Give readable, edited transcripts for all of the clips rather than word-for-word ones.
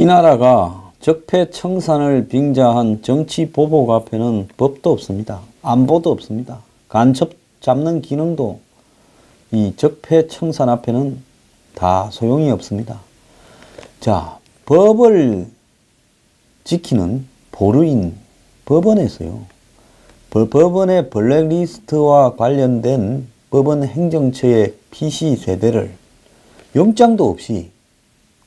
이 나라가 적폐청산을 빙자한 정치 보복 앞에는 법도 없습니다. 안보도 없습니다. 간첩 잡는 기능도 이 적폐청산 앞에는 다 소용이 없습니다. 자, 법을 지키는 보루인 법원에서요. 법원의 블랙리스트와 관련된 법원 행정처의 PC 세대를 영장도 없이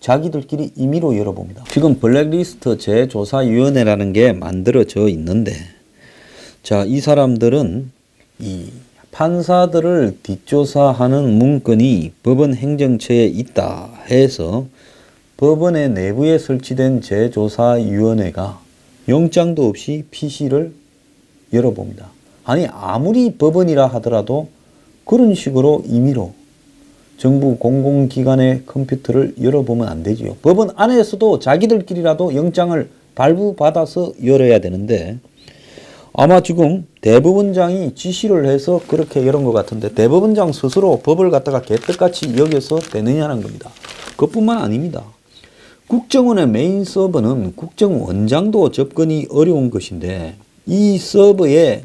자기들끼리 임의로 열어봅니다. 지금 블랙리스트 재조사위원회라는 게 만들어져 있는데, 자, 이 사람들은 이 판사들을 뒷조사하는 문건이 법원 행정처에 있다 해서 법원의 내부에 설치된 재조사위원회가 영장도 없이 PC를 열어봅니다. 아니, 아무리 법원이라 하더라도 그런 식으로 임의로 정부 공공기관의 컴퓨터를 열어보면 안 되지요. 법원 안에서도 자기들끼리라도 영장을 발부받아서 열어야 되는데, 아마 지금 대법원장이 지시를 해서 그렇게 열은 것 같은데, 대법원장 스스로 법을 갖다가 개떡같이 여겨서 되느냐는 겁니다. 그것뿐만 아닙니다. 국정원의 메인 서버는 국정원장도 접근이 어려운 것인데, 이 서버에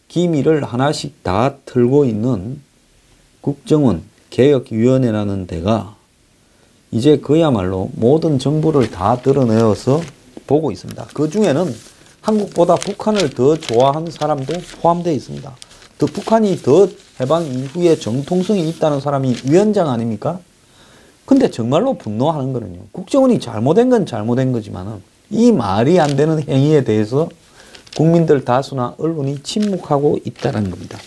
기밀을 하나씩 다 틀고 있는 국정원 개혁위원회라는 데가 이제 그야말로 모든 정보를 다 드러내어서 보고 있습니다. 그 중에는 한국보다 북한을 더 좋아하는 사람도 포함되어 있습니다. 또 북한이 더 해방 이후에 정통성이 있다는 사람이 위원장 아닙니까? 근데 정말로 분노하는 거는요, 국정원이 잘못된 건 잘못된 거지만은 이 말이 안 되는 행위에 대해서 국민들 다수나 언론이 침묵하고 있다는 겁니다.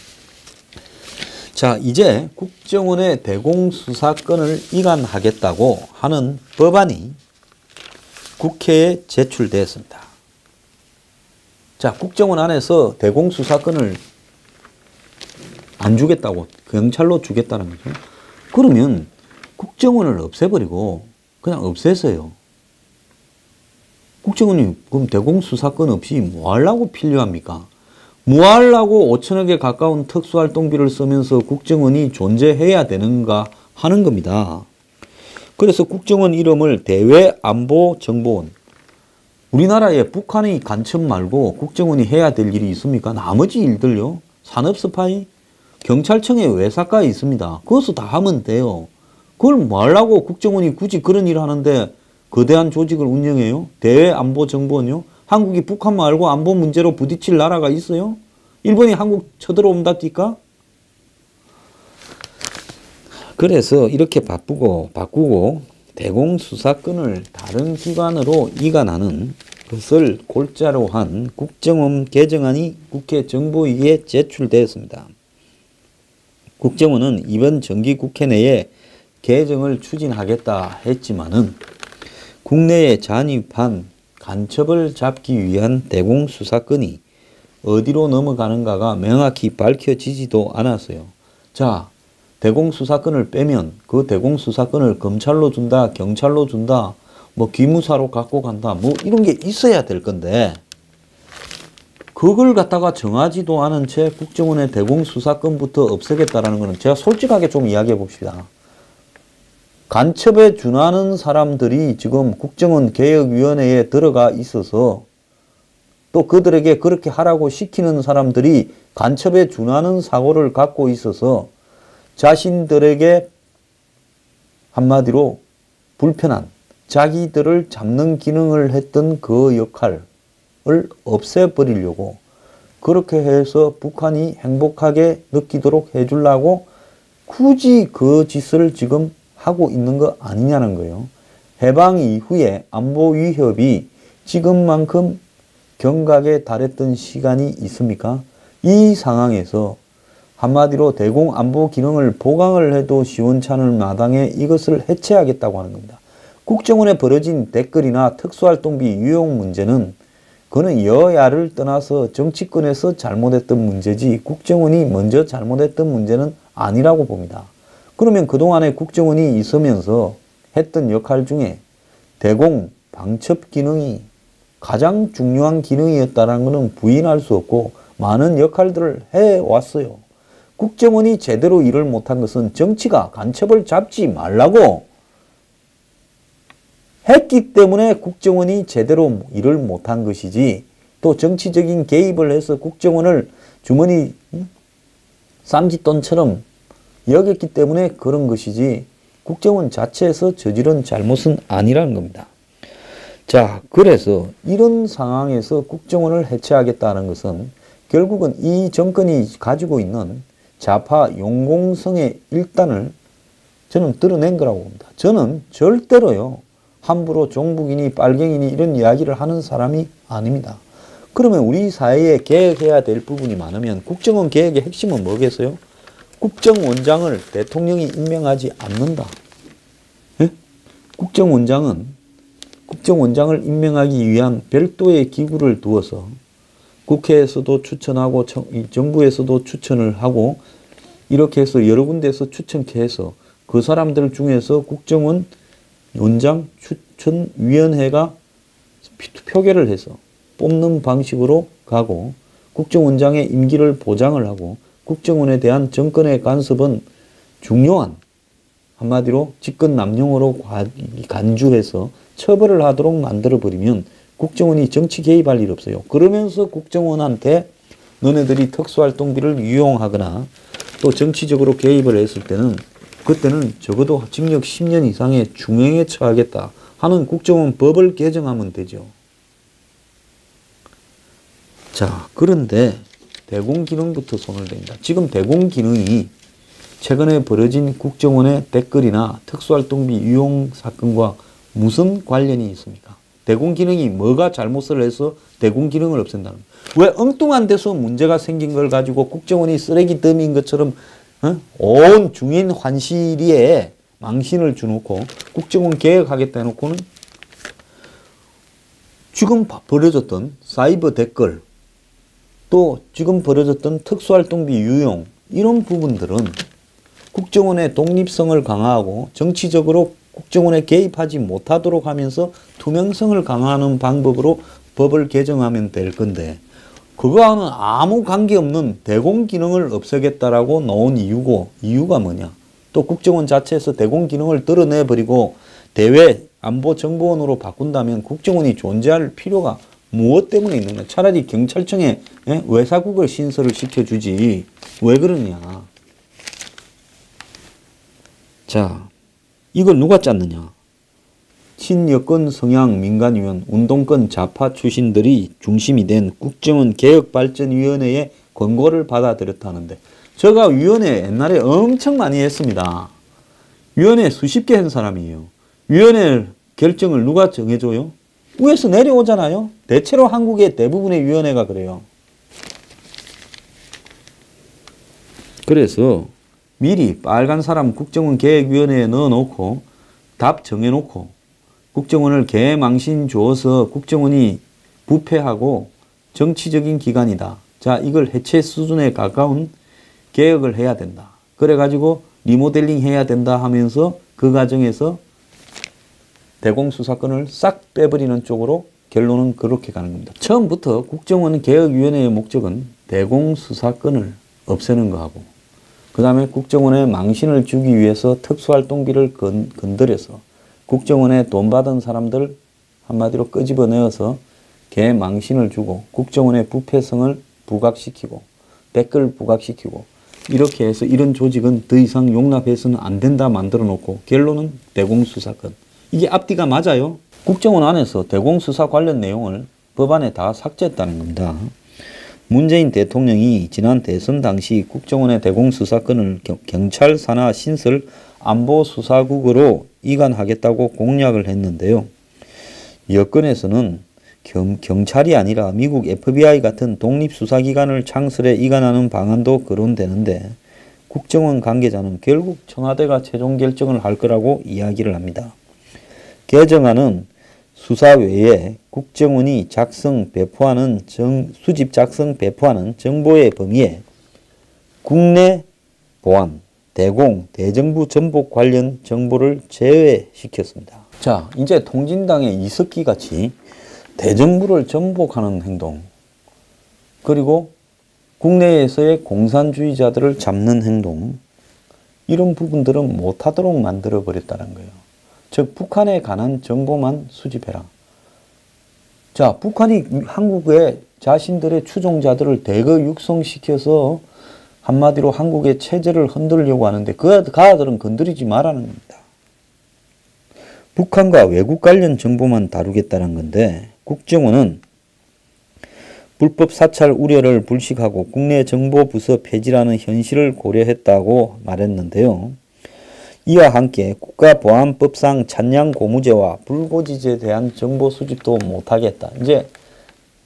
자, 이제 국정원의 대공수사권을 이관하겠다고 하는 법안이 국회에 제출되었습니다. 자, 국정원 안에서 대공수사권을 안 주겠다고, 경찰로 주겠다는 거죠. 그러면 국정원을 없애버리고 그냥 없애서요. 국정원이 그럼 대공수사권 없이 뭐 하려고 필요합니까? 뭐 하려고 5천억에 가까운 특수활동비를 쓰면서 국정원이 존재해야 되는가 하는 겁니다. 그래서 국정원 이름을 대외안보정보원. 우리나라에 북한의 간첩 말고 국정원이 해야 될 일이 있습니까? 나머지 일들요. 산업스파이, 경찰청에 외사과에 있습니다. 그것도 다 하면 돼요. 그걸 뭐 하려고 국정원이 굳이 그런 일을 하는데 거대한 조직을 운영해요? 대외안보정보원요? 한국이 북한 말고 안보 문제로 부딪힐 나라가 있어요? 일본이 한국 쳐들어온다니까? 그래서 이렇게 바꾸고 대공수사권을 다른 기관으로 이관하는 것을 골자로 한 국정원 개정안이 국회 정보위에 제출되었습니다. 국정원은 이번 정기국회 내에 개정을 추진하겠다 했지만은 국내에 잔입한 간첩을 잡기 위한 대공수사권이 어디로 넘어가는가가 명확히 밝혀지지도 않았어요. 자, 대공수사권을 빼면 그 대공수사권을 검찰로 준다, 경찰로 준다, 뭐 기무사로 갖고 간다, 뭐 이런 게 있어야 될 건데, 그걸 갖다가 정하지도 않은 채 국정원의 대공수사권부터 없애겠다라는 거는 제가 솔직하게 좀 이야기해 봅시다. 간첩에 준하는 사람들이 지금 국정원 개혁위원회에 들어가 있어서 또 그들에게 그렇게 하라고 시키는 사람들이 간첩에 준하는 사고를 갖고 있어서 자신들에게 한마디로 불편한 자기들을 잡는 기능을 했던 그 역할을 없애버리려고 그렇게 해서 북한이 행복하게 느끼도록 해주려고 굳이 그 짓을 지금 하고 있는 거 아니냐는 거예요. 해방 이후에 안보 위협이 지금만큼 경각에 달했던 시간이 있습니까? 이 상황에서 한마디로 대공안보 기능을 보강을 해도 시원찮을 마당에 이것을 해체하겠다고 하는 겁니다. 국정원에 벌어진 댓글이나 특수활동비 유용 문제는 그는 여야를 떠나서 정치권에서 잘못했던 문제지 국정원이 먼저 잘못했던 문제는 아니라고 봅니다. 그러면 그동안에 국정원이 있으면서 했던 역할 중에 대공 방첩 기능이 가장 중요한 기능이었다는 것은 부인할 수 없고 많은 역할들을 해왔어요. 국정원이 제대로 일을 못한 것은 정치가 간첩을 잡지 말라고 했기 때문에 국정원이 제대로 일을 못한 것이지, 또 정치적인 개입을 해서 국정원을 주머니 쌈짓돈처럼 여겼기 때문에 그런 것이지 국정원 자체에서 저지른 잘못은 아니라는 겁니다. 자, 그래서 이런 상황에서 국정원을 해체하겠다는 것은 결국은 이 정권이 가지고 있는 좌파 용공성의 일단을 저는 드러낸 거라고 봅니다. 저는 절대로요, 함부로 종북이니 빨갱이니 이런 이야기를 하는 사람이 아닙니다. 그러면 우리 사회에 개혁해야 될 부분이 많으면 국정원 개혁의 핵심은 뭐겠어요? 국정원장을 대통령이 임명하지 않는다. 예? 국정원장을 임명하기 위한 별도의 기구를 두어서 국회에서도 추천하고 정부에서도 추천을 하고 이렇게 해서 여러 군데에서 추천케 해서 그 사람들 중에서 국정원 원장 추천위원회가 표결을 해서 뽑는 방식으로 가고, 국정원장의 임기를 보장을 하고, 국정원에 대한 정권의 간섭은 중요한, 한마디로 직권남용으로 간주해서 처벌을 하도록 만들어버리면 국정원이 정치 개입할 일 없어요. 그러면서 국정원한테 너네들이 특수활동비를 유용하거나 또 정치적으로 개입을 했을 때는 그때는 적어도 징역 10년 이상의 중형에 처하겠다 하는 국정원 법을 개정하면 되죠. 자, 그런데 대공기능부터 손을 댑니다. 지금 대공기능이 최근에 벌어진 국정원의 댓글이나 특수활동비 유용 사건과 무슨 관련이 있습니까? 대공기능이 뭐가 잘못을 해서 대공기능을 없앤다는 거예요? 왜 엉뚱한 데서 문제가 생긴 걸 가지고 국정원이 쓰레기 더미인 것처럼 온 중인 환시리에 망신을 주놓고 국정원 개혁하겠다 해놓고는 지금 벌어졌던 사이버 댓글, 또 지금 벌어졌던 특수활동비 유용, 이런 부분들은 국정원의 독립성을 강화하고 정치적으로 국정원에 개입하지 못하도록 하면서 투명성을 강화하는 방법으로 법을 개정하면 될 건데, 그거와는 아무 관계없는 대공기능을 없애겠다라고 나온 이유가 뭐냐? 또 국정원 자체에서 대공기능을 드러내버리고 대외 안보정보원으로 바꾼다면 국정원이 존재할 필요가 무엇 때문에 있느냐? 차라리 경찰청에 외사국을 신설을 시켜주지 왜 그러냐? 자, 이걸 누가 짰느냐? 친여권 성향 민간위원, 운동권 좌파 출신들이 중심이 된 국정원 개혁발전위원회의 권고를 받아들였다는데, 제가 위원회 옛날에 엄청 많이 했습니다. 위원회 수십 개 한 사람이에요. 위원회 결정을 누가 정해줘요? 위에서 내려오잖아요. 대체로 한국의 대부분의 위원회가 그래요. 그래서 미리 빨간 사람 국정원 개혁위원회에 넣어놓고 답 정해놓고 국정원을 개망신 줘서 국정원이 부패하고 정치적인 기관이다. 자, 이걸 해체 수준에 가까운 개혁을 해야 된다. 그래가지고 리모델링 해야 된다 하면서 그 과정에서 대공수사권을 싹 빼버리는 쪽으로 결론은 그렇게 가는 겁니다. 처음부터 국정원 개혁위원회의 목적은 대공수사권을 없애는 거하고, 그 다음에 국정원에 망신을 주기 위해서 특수활동비를 건드려서 국정원에 돈 받은 사람들 한마디로 끄집어내어서 개망신을 주고 국정원의 부패성을 부각시키고 댓글 부각시키고, 이렇게 해서 이런 조직은 더 이상 용납해서는 안 된다 만들어 놓고 결론은 대공수사권. 이게 앞뒤가 맞아요. 국정원 안에서 대공수사 관련 내용을 법안에 다 삭제했다는 겁니다. 문재인 대통령이 지난 대선 당시 국정원의 대공수사권을 경찰 산하 신설 안보수사국으로 이관하겠다고 공약을 했는데요. 여권에서는 경찰이 아니라 미국 FBI 같은 독립수사기관을 창설해 이관하는 방안도 거론되는데, 국정원 관계자는 결국 청와대가 최종 결정을 할 거라고 이야기를 합니다. 개정안은 수사 외에 국정원이 수집 작성 배포하는 정보의 범위에 국내 보안, 대공, 대정부 전복 관련 정보를 제외시켰습니다. 자, 이제 통진당의 이석기 같이 대정부를 전복하는 행동, 그리고 국내에서의 공산주의자들을 잡는 행동, 이런 부분들은 못하도록 만들어버렸다는 거예요. 즉 북한에 관한 정보만 수집해라. 자, 북한이 한국에 자신들의 추종자들을 대거 육성시켜서 한마디로 한국의 체제를 흔들려고 하는데 그 아들은 건드리지 말라는 겁니다. 북한과 외국 관련 정보만 다루겠다는 건데 국정원은 불법 사찰 우려를 불식하고 국내 정보부서 폐지라는 현실을 고려했다고 말했는데요. 이와 함께 국가보안법상 찬양고무죄와 불고지죄에 대한 정보 수집도 못하겠다. 이제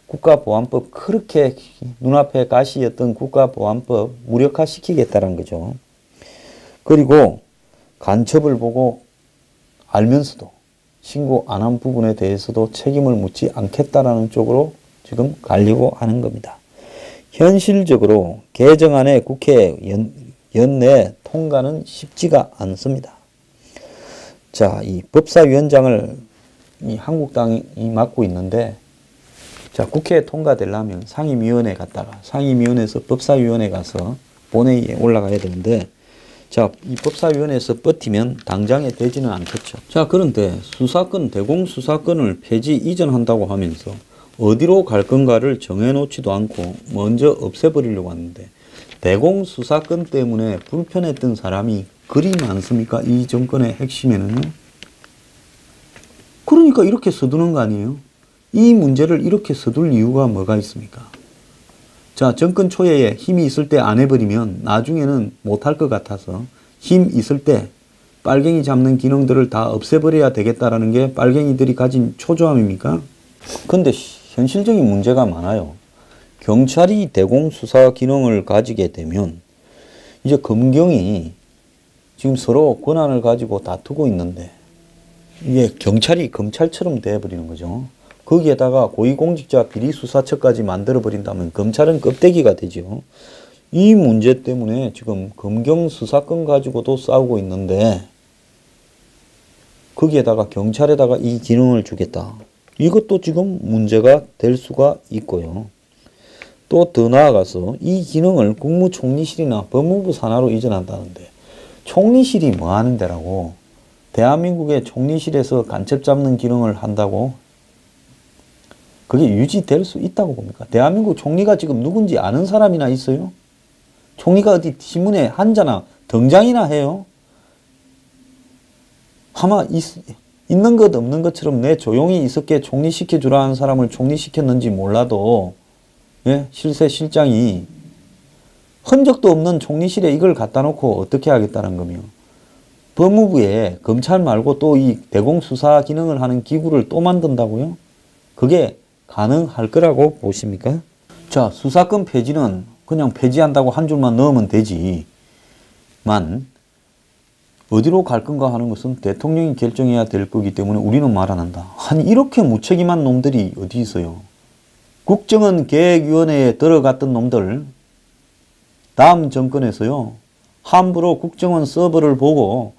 국가보안법 그렇게 눈앞에 가시였던 국가보안법 무력화시키겠다는 거죠. 그리고 간첩을 보고 알면서도 신고 안 한 부분에 대해서도 책임을 묻지 않겠다라는 쪽으로 지금 가려고 하는 겁니다. 현실적으로 개정안의 국회 연내 통과는 쉽지가 않습니다. 자, 이 법사위원장을 이 한국당이 맡고 있는데, 자, 국회에 통과되려면 상임위원회 갔다가 상임위원회에서 법사위원회 가서 본회의에 올라가야 되는데, 자, 이 법사위원회에서 버티면 당장에 되지는 않겠죠. 자, 그런데 수사권, 대공수사권을 폐지 이전한다고 하면서 어디로 갈 건가를 정해놓지도 않고 먼저 없애버리려고 하는데, 대공수사권 때문에 불편했던 사람이 그리 많습니까? 이 정권의 핵심에는요. 그러니까 이렇게 서두는 거 아니에요? 이 문제를 이렇게 서둘 이유가 뭐가 있습니까? 자, 정권 초예에 힘이 있을 때 안 해버리면 나중에는 못할 것 같아서 힘 있을 때 빨갱이 잡는 기능들을 다 없애버려야 되겠다라는 게 빨갱이들이 가진 초조함입니까? 근데 현실적인 문제가 많아요. 경찰이 대공수사 기능을 가지게 되면 이제 검경이 지금 서로 권한을 가지고 다투고 있는데 이게 경찰이 검찰처럼 돼버리는 거죠. 거기에다가 고위공직자 비리수사처까지 만들어버린다면 검찰은 껍데기가 되죠. 이 문제 때문에 지금 검경 수사권 가지고도 싸우고 있는데 거기에다가 경찰에다가 이 기능을 주겠다. 이것도 지금 문제가 될 수가 있고요. 또 더 나아가서 이 기능을 국무총리실이나 법무부 산하로 이전한다는데 총리실이 뭐 하는 데라고? 대한민국의 총리실에서 간첩 잡는 기능을 한다고? 그게 유지될 수 있다고 봅니까? 대한민국 총리가 지금 누군지 아는 사람이나 있어요? 총리가 어디 신문에 한자나 등장이나 해요? 아마 있는 것 없는 것처럼 내 조용히 있었게 총리시켜주라 하는 사람을 총리시켰는지 몰라도 예? 실세 실장이 흔적도 없는 총리실에 이걸 갖다 놓고 어떻게 하겠다는 거며 법무부에 검찰 말고 또 이 대공수사 기능을 하는 기구를 또 만든다고요? 그게 가능할 거라고 보십니까? 자, 수사권 폐지는 그냥 폐지한다고 한 줄만 넣으면 되지만 어디로 갈 건가 하는 것은 대통령이 결정해야 될 거기 때문에 우리는 말 안 한다. 아니 이렇게 무책임한 놈들이 어디 있어요? 국정원 계획위원회에 들어갔던 놈들 다음 정권에서요. 함부로 국정원 서버를 보고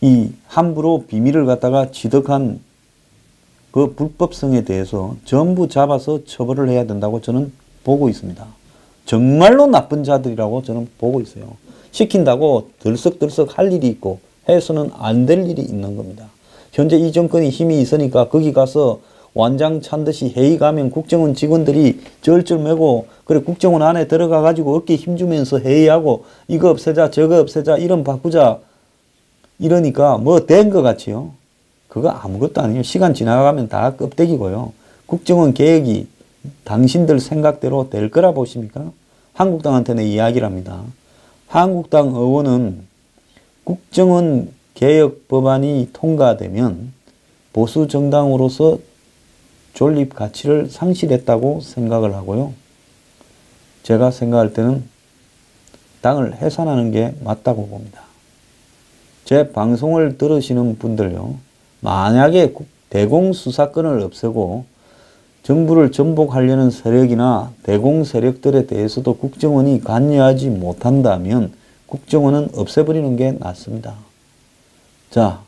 이 함부로 비밀을 갖다가 취득한 그 불법성에 대해서 전부 잡아서 처벌을 해야 된다고 저는 보고 있습니다. 정말로 나쁜 자들이라고 저는 보고 있어요. 시킨다고 들썩들썩 할 일이 있고 해서는 안 될 일이 있는 겁니다. 현재 이 정권이 힘이 있으니까 거기 가서 완장 찬 듯이 회의 가면 국정원 직원들이 쩔쩔매고 그래 국정원 안에 들어가 가지고 어깨 힘주면서 회의하고 이거 없애자 저거 없애자 이름 바꾸자 이러니까 뭐 된 것 같지요. 그거 아무것도 아니에요. 시간 지나가면 다 껍데기고요. 국정원 개혁이 당신들 생각대로 될 거라 보십니까? 한국당한테는 이야기를 합니다. 한국당 의원은 국정원 개혁 법안이 통과되면 보수 정당으로서 존립 가치를 상실했다고 생각을 하고요. 제가 생각할 때는 당을 해산하는 게 맞다고 봅니다. 제 방송을 들으시는 분들요. 만약에 대공수사권을 없애고 정부를 전복하려는 세력이나 대공 세력들에 대해서도 국정원이 관여하지 못한다면 국정원은 없애버리는 게 낫습니다. 자,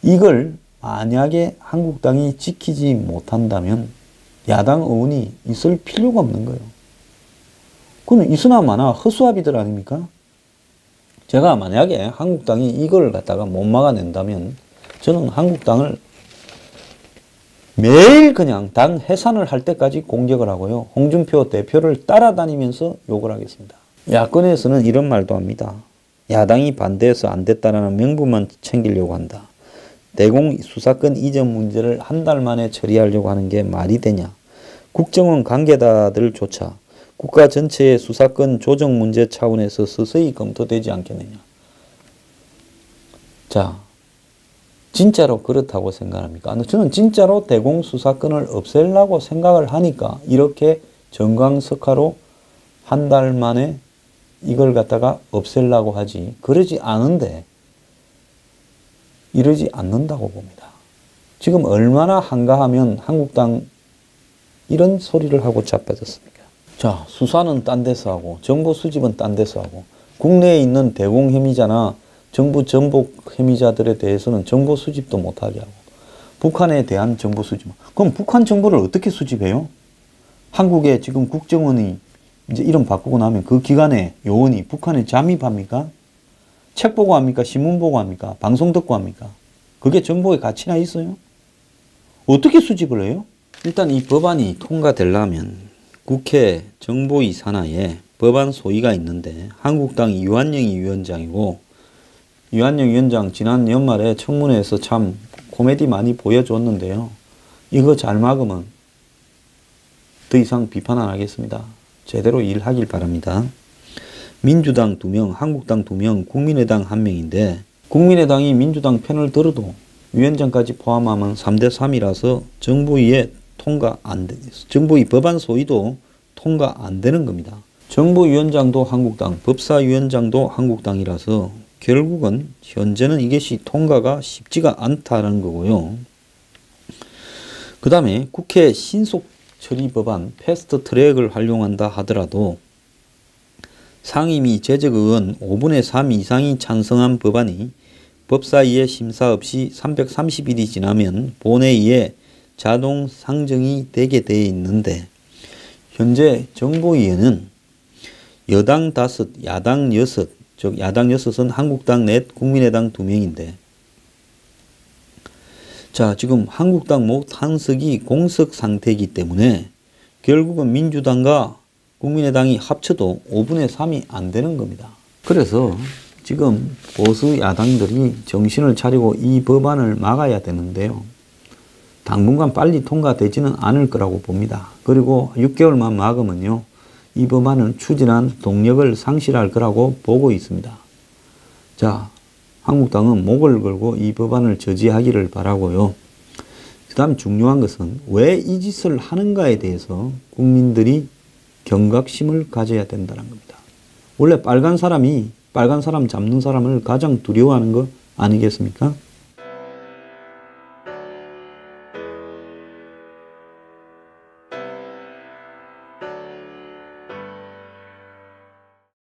이걸 만약에 한국당이 지키지 못한다면 야당 의원이 있을 필요가 없는 거예요. 그건 있으나 마나 허수아비들 아닙니까? 제가 만약에 한국당이 이걸 갖다가 못 막아낸다면 저는 한국당을 매일 그냥 당 해산을 할 때까지 공격을 하고요. 홍준표 대표를 따라다니면서 욕을 하겠습니다. 야권에서는 이런 말도 합니다. 야당이 반대해서 안 됐다라는 명분만 챙기려고 한다. 대공 수사권 이전 문제를 한 달 만에 처리하려고 하는 게 말이 되냐. 국정원 관계자들조차 국가 전체의 수사권 조정 문제 차원에서 서서히 검토되지 않겠느냐. 자, 진짜로 그렇다고 생각합니까? 저는 진짜로 대공 수사권을 없애려고 생각을 하니까 이렇게 정광석화로 한 달 만에 이걸 갖다가 없애려고 하지. 그러지 않은데 이러지 않는다고 봅니다. 지금 얼마나 한가하면 한국당 이런 소리를 하고 자빠졌습니까? 자, 수사는 딴 데서 하고 정보 수집은 딴 데서 하고 국내에 있는 대공 혐의자나 정부 전복 혐의자들에 대해서는 정보 수집도 못하게 하고 북한에 대한 정보 수집. 그럼 북한 정보를 어떻게 수집해요? 한국에 지금 국정원이 이제 이름 바꾸고 나면 그 기관의 요원이 북한에 잠입합니까? 책 보고 합니까? 신문 보고 합니까? 방송 듣고 합니까? 그게 정보의 가치나 있어요? 어떻게 수집을 해요? 일단 이 법안이 통과되려면 국회 정보위 산하에 법안 소위가 있는데 한국당 이완영이 위원장이고 이완영 위원장 지난 연말에 청문회에서 참 코미디 많이 보여줬는데요. 이거 잘 막으면 더 이상 비판 안 하겠습니다. 제대로 일하길 바랍니다. 민주당 2명, 한국당 2명, 국민의당 1명인데 국민의당이 민주당 편을 들어도 위원장까지 포함하면 3대3이라서 정부위에 통과 안 돼. 정부위 법안 소위도 통과 안 되는 겁니다. 정부위원장도 한국당, 법사위원장도 한국당이라서 결국은 현재는 이것이 통과가 쉽지가 않다는 거고요. 그 다음에 국회 신속 처리 법안 패스트 트랙을 활용한다 하더라도 상임위 제적의원 5분의 3 이상이 찬성한 법안이 법사위의 심사 없이 330일이 지나면 본회의에 자동 상정이 되게 되어 있는데 현재 정보위에는 여당 5, 야당 6, 즉 야당 6은 한국당 넷, 국민의당 2명인데 자, 지금 한국당 못 한석이 공석 상태이기 때문에 결국은 민주당과 국민의당이 합쳐도 5분의 3이 안 되는 겁니다. 그래서 지금 보수 야당들이 정신을 차리고 이 법안을 막아야 되는데요. 당분간 빨리 통과되지는 않을 거라고 봅니다. 그리고 6개월만 막으면요. 이 법안은 추진한 동력을 상실할 거라고 보고 있습니다. 자, 한국당은 목을 걸고 이 법안을 저지하기를 바라고요. 그 다음 중요한 것은 왜 이 짓을 하는가에 대해서 국민들이 경각심을 가져야 된다는 겁니다. 원래 빨간 사람이 빨간 사람 잡는 사람을 가장 두려워하는 거 아니겠습니까?